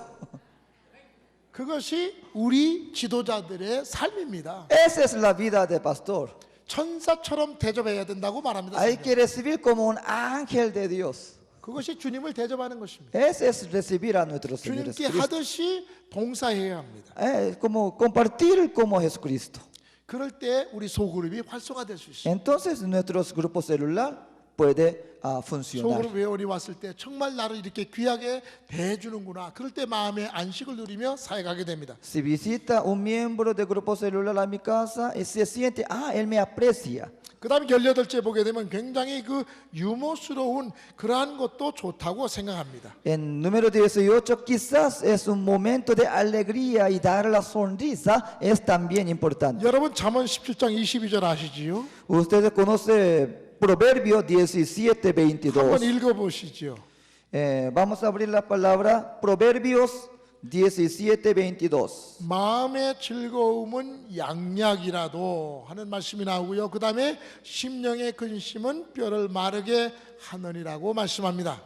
그것이 우리 지도자들의 삶입니다. Esa es la vida de pastor. 천사처럼 대접해야 된다고 말합니다. Hay que recibir como un ángel de Dios. 그것이 주님을 대접하는 것입니다. Ese es recibir a nuestro Señor 주님께 Jesucristo. 하듯이 봉사해야 합니다. Como compartir como Jesucristo. 그럴 때 우리 소그룹이 활성화될 수 있어요. Entonces nuestro grupo celular puede funcionar. 소그룹 회원이 왔을 때 정말 나를 이렇게 귀하게 대해주는구나. 그럴 때 마음의 안식을 누리며 사역하게 됩니다. Si visita un miembro del grupo celular a mi casa y se siente, él me aprecia. 그 다음에 18째 보게 되면 굉장히 그 유머스러운 그러한 것도 좋다고 생각합니다. En número 18, quizás es un momento de alegría y dar la sonrisa es también importante. 여러분 잠언 17장 22절 아시지요? Ustedes conocen Proverbio 17, 한번 22. 읽어보시죠. Vamos a abrir la palabra Proverbios 17, 22. 마음의 즐거움은 양약이라도 하는 말씀이 나오고요. 그 다음에 심령의 근심은 뼈를 마르게 하느니라고 말씀합니다.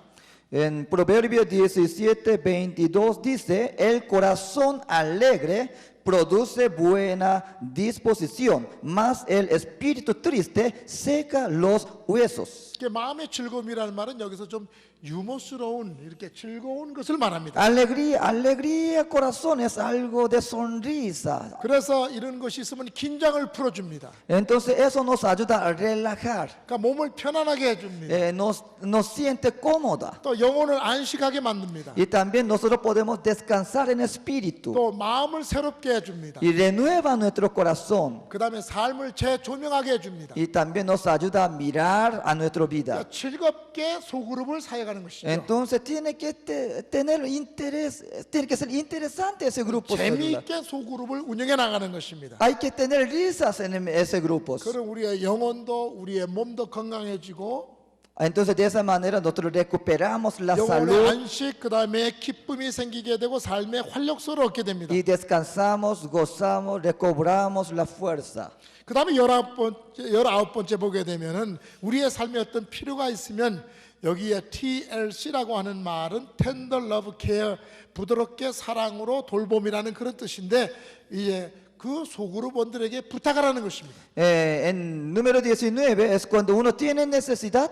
En Proverbio 17, 22 dice, el corazón alegre produce buena disposición, mas el espíritu triste seca los huesos. 이게 마음의 즐거움이라는 말은 여기서 좀 유머스러운 이렇게 즐거운 것을 말합니다. Alegría, corazón es algo de sonrisa. 그래서 이런 것이 있으면 긴장을 풀어줍니다. Entonces eso nos ayuda a relajar, 그러니까 몸을 편안하게 해줍니다. nos siente cómoda. 또 영혼을 안식하게 만듭니다. Y también nosotros podemos descansar en espíritu. 또 마음을 새롭게 해줍니다. Y renueva nuestro corazón. 그 다음에 삶을 재조명하게 해줍니다. Y también nos ayuda a mirar a nuestra vida. 그러니까 즐겁게 소그룹을 사역하는 것이죠. Entonces tiene que tener interés, tiene que ser interesante ese grupo celular. 재미있게 소그룹을 운영해 나가는 것입니다. Hay que tener risas en ese grupo. 그럼 우리의 영혼도 우리의 몸도 건강해지고 Entonces de esa manera nosotros recuperamos la 영혼의 salud 안식 그 다음에 기쁨이 생기게 되고 삶의 활력소를 얻게 됩니다. y descansamos, gozamos, recobramos la fuerza. 그 다음에 19번째 보게 되면은 우리의 삶에 어떤 필요가 있으면 여기에 TLC라고 하는 말은 Tender Love Care, 부드럽게 사랑으로 돌봄이라는 그런 뜻인데 이제 그 소그룹원들에게 부탁하라는 것입니다. En número 19 es cuando uno tiene necesidad,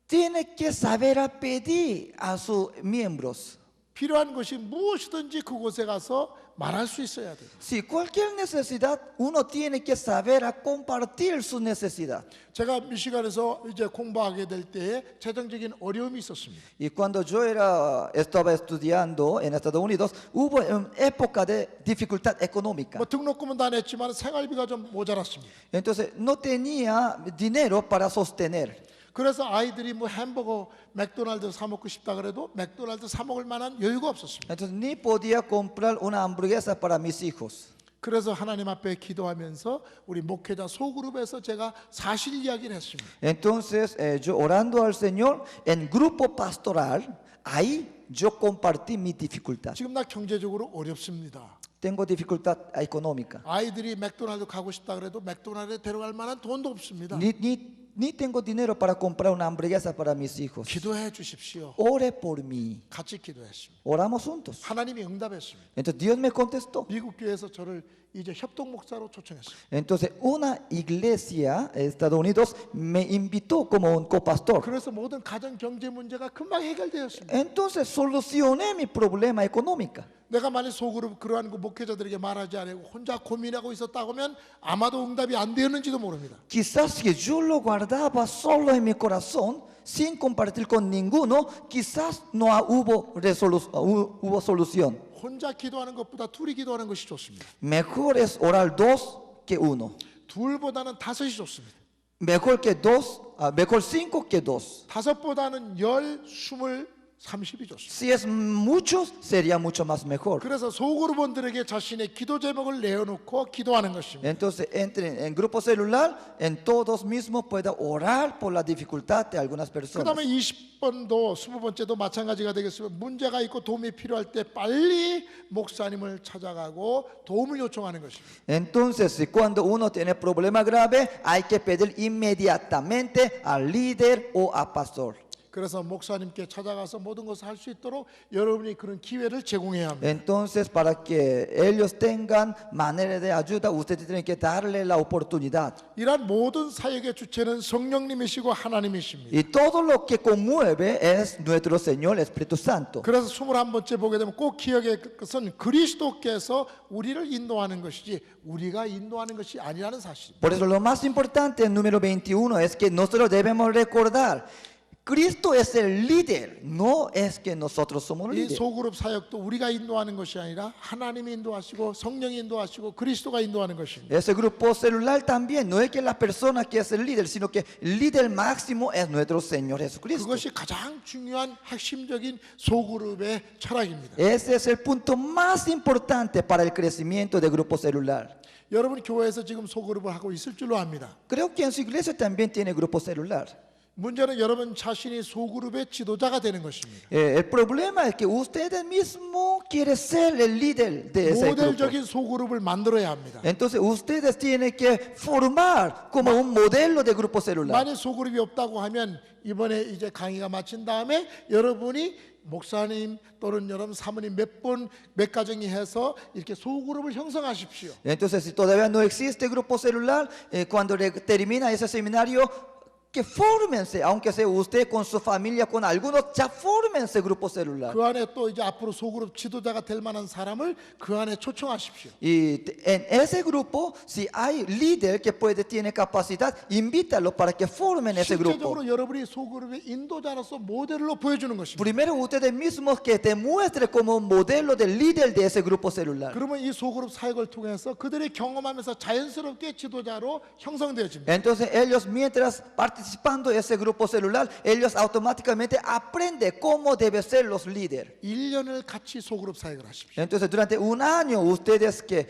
tiene que saber a pedir a sus miembros. 필요한 것이 무엇이든지 그곳에 가서 말할 수 있어야 돼요. Si cualquier necesidad, uno tiene que saber a compartir su necesidad. 제가 미시간에서 이제 공부하게 될 때에 재정적인 어려움이 있었습니다. Y cuando yo estaba estudiando en Estados Unidos, hubo una época de dificultad económica. 뭐 등록금은 다 냈지만 생활비가 좀 모자랐습니다. Entonces no tenía dinero para sostener. 그래서 아이들이 뭐 햄버거, 맥도날드 사 먹고 싶다 그래도 맥도날드 사 먹을 만한 여유가 없었습니다. Entonces ni podía comprar una hamburguesa para mis hijos. 그래서 하나님 앞에 기도하면서 우리 목회자 소그룹에서 제가 사실 이야기를 했습니다. Entonces yo orando al Señor en grupo pastoral, ahí yo compartí mi dificultad. 지금 나 경제적으로 어렵습니다. Tengo dificultad económica. 아이들이 맥도날드 가고 싶다 그래도 맥도날드에 데려갈 만한 돈도 없습니다. Ni tengo dinero para comprar una hamburguesa para mis hijos. 기도해 주십시오. Ore por mí. 같이 기도했습니다. Oramos juntos. 하나님이 응답했습니다. Entonces Dios me contestó. 미국 교회에서 저를 이제 협동 목사로 초청했어요. Entonces una iglesia de Estados Unidos me invitó como un copastor. 그래서 모든 가정 경제 문제가 금방 해결되었습니다. Entonces solucioné mi problema económico. 내가 만약 소그룹 그러한 그 목회자들에게 말하지 않고 혼자 고민하고 있었다고 하면 아마도 응답이 안 되었는지도 모릅니다. Quizás que yo lo guardaba solo en mi corazón, sin compartir con ninguno, quizás no hubo solución. 혼자 기도하는 것보다 둘이 기도하는 것이 좋습니다. Mejor es orar dos que uno. 둘보다는 다섯이 좋습니다. Mejor cinco que dos. 다섯보다는 10, 20, 30이 좋습니다. Si es muchos, sería mucho más mejor. 그래서 소그룹원들에게 자신의 기도 제목을 내어놓고 기도하는 것입니다. Entonces entren en grupo celular, en todos mismos puedan orar por la dificultad de algunas 그 personas. 다음에 20번도 20번째도 마찬가지가 되겠으면 문제가 있고 도움이 필요할 때 빨리 목사님을 찾아가고 도움을 요청하는 것입니다. Entonces, cuando uno tiene problema grave, hay que pedir inmediatamente al líder o al pastor. 그래서 목사님께 찾아가서 모든 것을 할 수 있도록 여러분이 그런 기회를 제공해야 합니다. Entonces, para que ellos tengan manera de ayuda, ustedes tienen que darle la oportunidad. 이러한 모든 사역의 주체는 성령님이시고 하나님이십니다. Y todo lo que conmueve es nuestro Señor Espíritu Santo. 그래서 21번째 보게 되면 꼭 기억할 것은 그리스도께서 우리를 인도하는 것이지 우리가 인도하는 것이 아니라는 사실입니다. Por eso lo más importante, el número 21, es que nosotros debemos recordar, Cristo es el líder, no es que nosotros somos 이 líderes. 소그룹 사역도 우리가 인도하는 것이 아니라 하나님이 인도하시고 성령이 인도하시고 그리스도가 인도하는 것입니다. Ese grupo celular también no es que la persona que es el líder, sino que el líder máximo es nuestro Señor Jesucristo. 그것이 가장 중요한 핵심적인 소그룹의 철학입니다. Ese es el punto más importante para el crecimiento del grupo celular. 여러분 교회에서 지금 소그룹을 하고 있을 줄로 압니다. Creo que en su iglesia también tiene grupo celular. 문제는 여러분 자신이 소그룹의 지도자가 되는 것입니다. El problema es que ustedes mismos quieren ser el líder de ese grupo. 모델적인 소그룹을 만들어야 합니다. Entonces ustedes tienen que formar como un modelo de grupo celular. 만약 소그룹이 없다고 하면 이번에 이제 강의가 마친 다음에 여러분이 목사님 또는 여러분 사모님 몇 가정이 해서 이렇게 소그룹을 형성하십시오. Entonces, si todavía no existe grupo celular, cuando termina ese seminario, que fórmense, aunque sea usted con su familia, con algunos, ya fórmense grupo celular. 그 안에 또 이제 앞으로 소그룹 지도자가 될 만한 사람을 그 안에 초청하십시오. Y en ese grupo, si hay líder que tiene capacidad, invítalo para que formen ese grupo. 실제적으로 여러분이 소그룹의 인도자로서 모델로 보여주는 것입니다. Primero ustedes mismos que te muestre como un modelo del líder de ese grupo celular. 그러면 이 소그룹 사역을 통해서 그들이 경험하면서 자연스럽게 지도자로 형성되어집니다. Entonces ellos mientras participando en ese grupo celular, ellos automáticamente aprenden cómo deben ser los líderes. 1년을 같이 소그룹 사역을 하십시오. Entonces durante un año ustedes que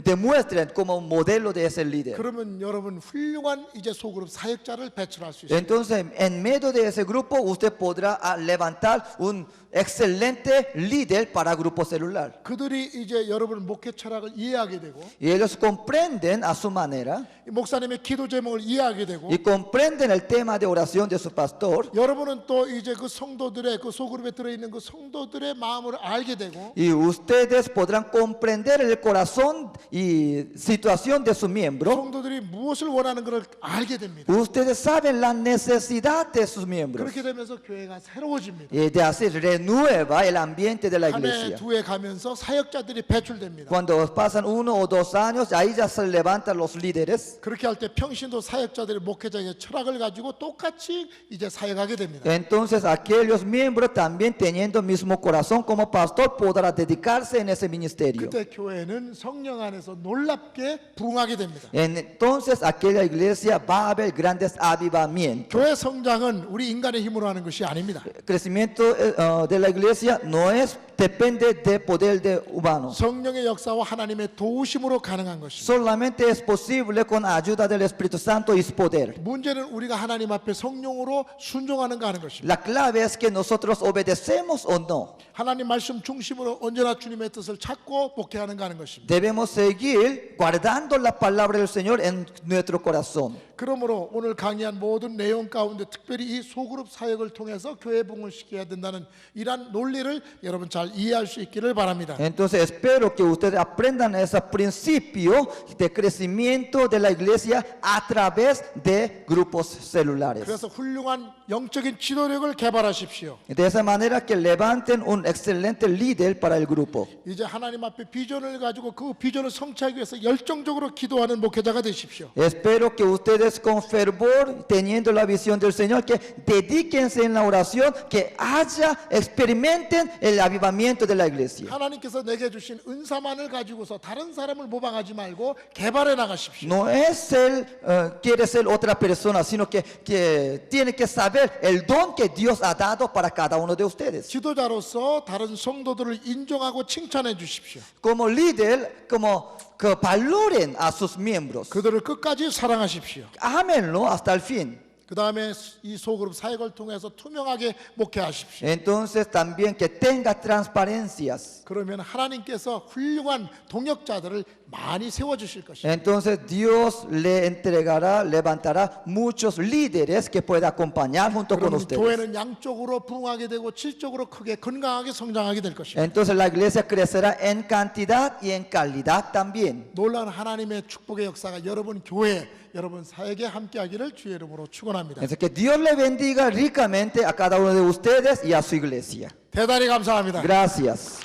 demuestren como un modelo de ese líder. 그러면 여러분 훌륭한 이제 소그룹 사역자를 배출할 수 있습니다. Entonces en medio de ese grupo usted podrá levantar un excelente líder para grupo celular. 그들이 이제 여러분 목회 철학을 이해하게 되고 Y ellos comprenden a su manera 이 목사님의 기도 제목을 이해하게 되고 y comprenden el tema de oración de su pastor. 여러분은 또 이제 그 성도들의 그 소그룹에 들어있는 그 성도들의 마음을 알게 되고 Y ustedes podrán comprender el corazón y situación de su miembro. 성도들이 무엇을 원하는 걸 알게 됩니다. Ustedes saben la necesidad de sus miembros. 그렇게 되면서 교회가 새로워집니다. Y de así renueva el ambiente de la 한 해, iglesia. 두 해 가면서 사역자들이 배출됩니다. Cuando pasan 1 o 2 años, ahí ya se levantan los líderes. 그렇게 할 때 평신도 사역자들이 목회자의 철학을 가지고 똑같이 이제 사역하게 됩니다. Entonces aquellos miembros también teniendo mismo corazón como pastor podrá dedicarse en ese ministerio. 그때 교회는 성령 안에서 놀랍게 부흥하게 됩니다. Entonces aquella iglesia va a haber grandes avivamientos. 교회 성장은 우리 인간의 힘으로 하는 것이 아닙니다. Crecimiento de la iglesia no es depende del poder de humano. 성령의 역사와 하나님의 도우심으로 가능한 것입니다. Solamente es posible con ayuda del Espíritu Santo y su poder. 문제는 우리가 하나님 앞에 성령으로 순종하는가 하는 것입니다. La clave es que nosotros obedecemos o no. 하나님 말씀 중심으로 언제나 주님의 뜻을 찾고 목회하는가 하는 것입니다. Debemos seguir guardando la palabra del Señor en nuestro corazón. 그러므로 오늘 강의한 모든 내용 가운데 특별히 이 소그룹 사역을 통해서 교회 부흥을 시켜야 된다는 이러한 논리를 여러분 잘 이해할 수 있기를 바랍니다. Entonces espero que ustedes aprendan ese principio de crecimiento de la iglesia a través de grupos celulares. 그래서 훌륭한 영적인 지도력을 개발하십시오. De esa manera que levanten un excelente líder para el grupo. 이제 하나님 앞에 비전을 가지고 그 비전을 성취하기 위해서 열정적으로 기도하는 목회자가 되십시오. Espero que ustedes con fervor, teniendo la visión del Señor, que dedíquense en la oración, que experimenten el avivamiento de la iglesia. 하나님께서 내게 주신 은사만을 가지고서 다른 사람을 모방하지 말고 개발해 나가십시오. No es quiere ser otra persona, sino que tiene que saber el don que Dios ha dado para cada uno de ustedes. 지도자로서 다른 성도들을 인정하고 칭찬해 주십시오. Como líder, como que valoren a sus miembros. 그들을 끝까지 사랑하십시오. Ámenlo hasta el fin. 그 다음에 이 소그룹 사역을 통해서 투명하게 목회하십시오. Entonces también que tenga transparencias. 그러면 하나님께서 훌륭한 동역자들을 많이 세워주실 것입니다. Entonces Dios le entregará, levantará muchos líderes que pueda acompañar junto con 그러면 ustedes. 교회는 양적으로 부흥하게 되고 질적으로 크게 건강하게 성장하게 될 것입니다. Entonces la iglesia crecerá en cantidad y en calidad también. 놀라운 하나님의 축복의 역사가 여러분 교회, 여러분 사역에 함께하기를 주의 이름으로 축원합니다. Entonces que Dios le bendiga ricamente a cada uno de ustedes y a su iglesia. 대단히 감사합니다. Gracias.